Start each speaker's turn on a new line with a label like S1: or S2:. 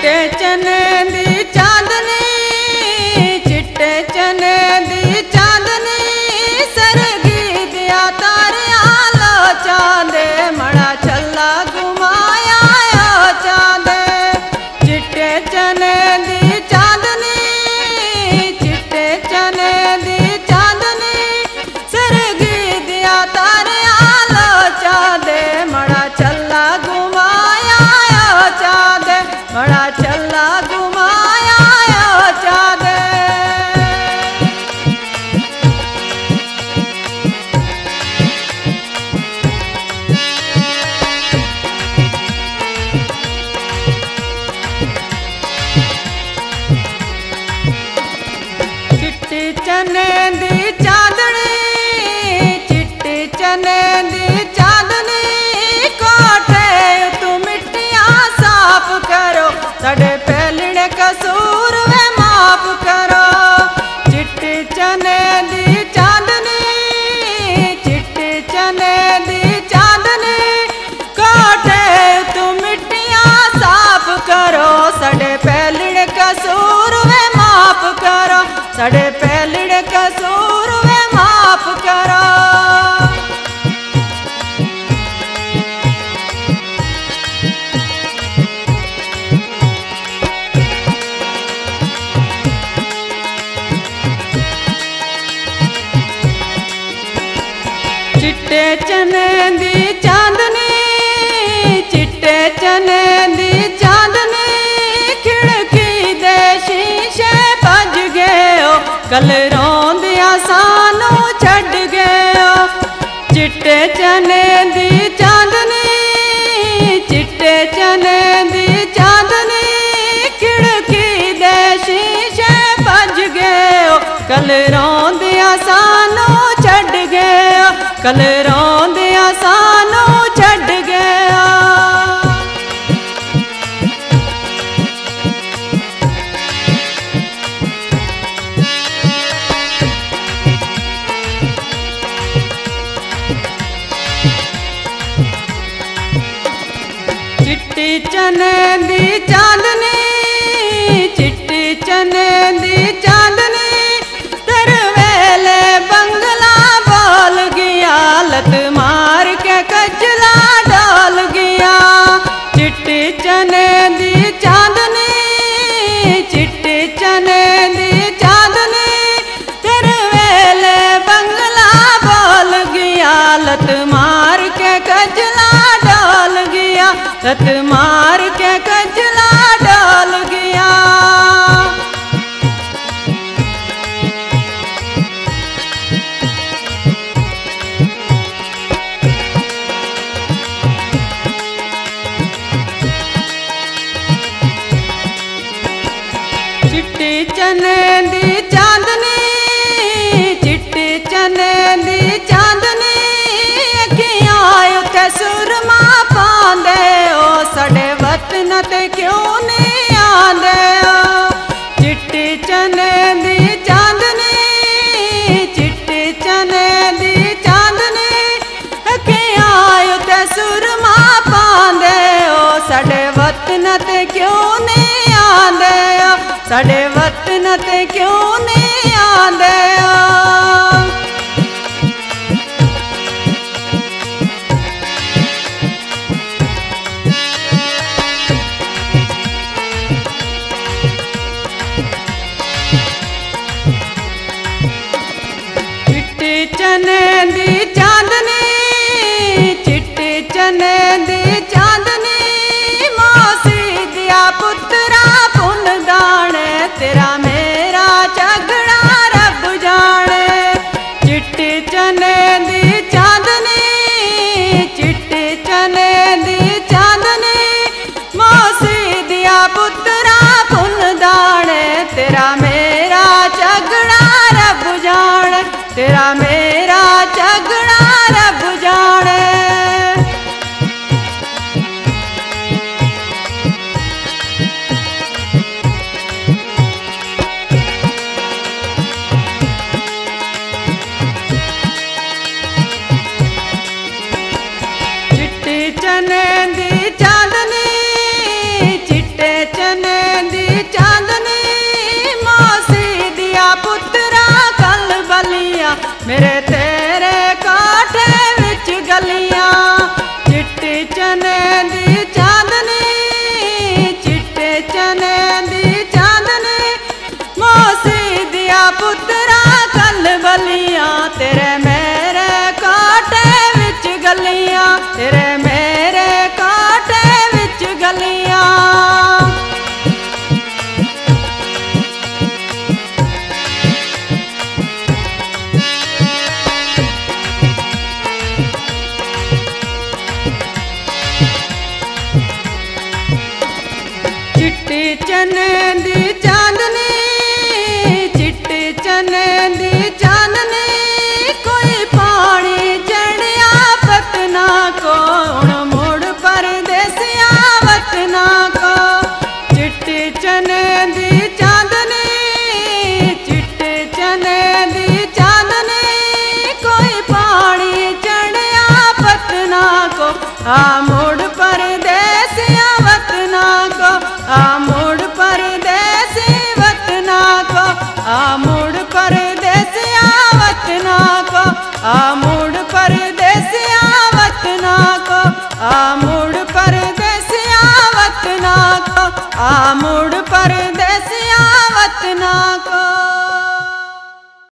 S1: चिट्टे चने दी चांदनी, चिट्टे चने दी चांदनी, सरगी दिया तारे आलो चांदे, मड़ा छल्ला घुमाया चांदे। चिट्टे चने दी चांदनी, चिट्टे चने दी चांदनी, सरगी दिया तारे आलो चांदे, मड़ा छल्ला घुमाया चांदे, मड़ा छल्ला घुमाया चांदे। चिट्टी चने दी चांदनी, चिट्टी चने दी चांदनी, कोठे तू मिट्टियां साफ करो, साढ़े पहलने कसूर वे माफ करो। चिट्टी चने दी चांदनी, चिट्टी चने दी चांदनी, कोठे तू मिट्टियां साफ करो, साढ़े पहलने कसूर वे माफ करो, साढ़े पहलने कसूर वे माफ करो। चिट्टे चने दी चांदनी, चिट्टे चने दी चांदनी, खिड़की दे शीशे भज गए, कल रोंदिया सानू छड़ गए। चिट्टे चने दी चांदनी, चिट्टे चने दी चांदनी, खिड़की दे शीशे भज गए, कल रोंदिया सानू छड़ गए, कल रोंदिया सानू छड़ गया। चिट्टी चने दी चांदनी, चिट्टी चने दी चांदनी, तरवेले बंगला बोल गया, लत मार के कचला डाल गया। चिट्टी चने दी चांदनी, चिट्टी चने दी चांदनी, तरवेले बंगला बोल गया, लत मार के कचला डाल गया, लत मार के कचला डाल गया। चिट्टी चने दी चांदनी, चिट्टी चने दी चांदनी, अखियां उते सुरमा पांदे, ओ साडे वतन ते क्यों नहीं आंदे। चिट्टी चने दी चांदनी, चिट्टी चने दी चांदनी, अखियां उते सुरमा पांदे, ओ साडे वतन ते क्यों नहीं आंदे, साडे वतन ते क्यों नहीं आंदे। चिट्टी चने दी चांदनी, चिट्टी चने दी चांदनी, मौसी दिया पुत्रा पुन दाने, तेरा मेरा झगड़ा रब जाने। चिट्टी चने दी चांदनी, चिट्टी चने दी चांदनी, मौसी दिया पुत्रा पुन दाने, तेरा मेरा झगड़ा रब जाने, तेरा मेरा झगड़ा रब चने दी चांदनी मौसी दिया पुत्रा कल बलियां तेरे मेरे कांटे विच गलियां तेरे मेरे कांटे विच गलियां। चिट्टे चने दी चांदनी चिट्टे चने दी चांदनी कोई पानी चढ़िया पतना को मुड़ परदेसिया वतना को। चिट्टे चने दी चांदनी चिट्टे चने दी चांदनी कोई पानी चढ़िया पतना को मुड़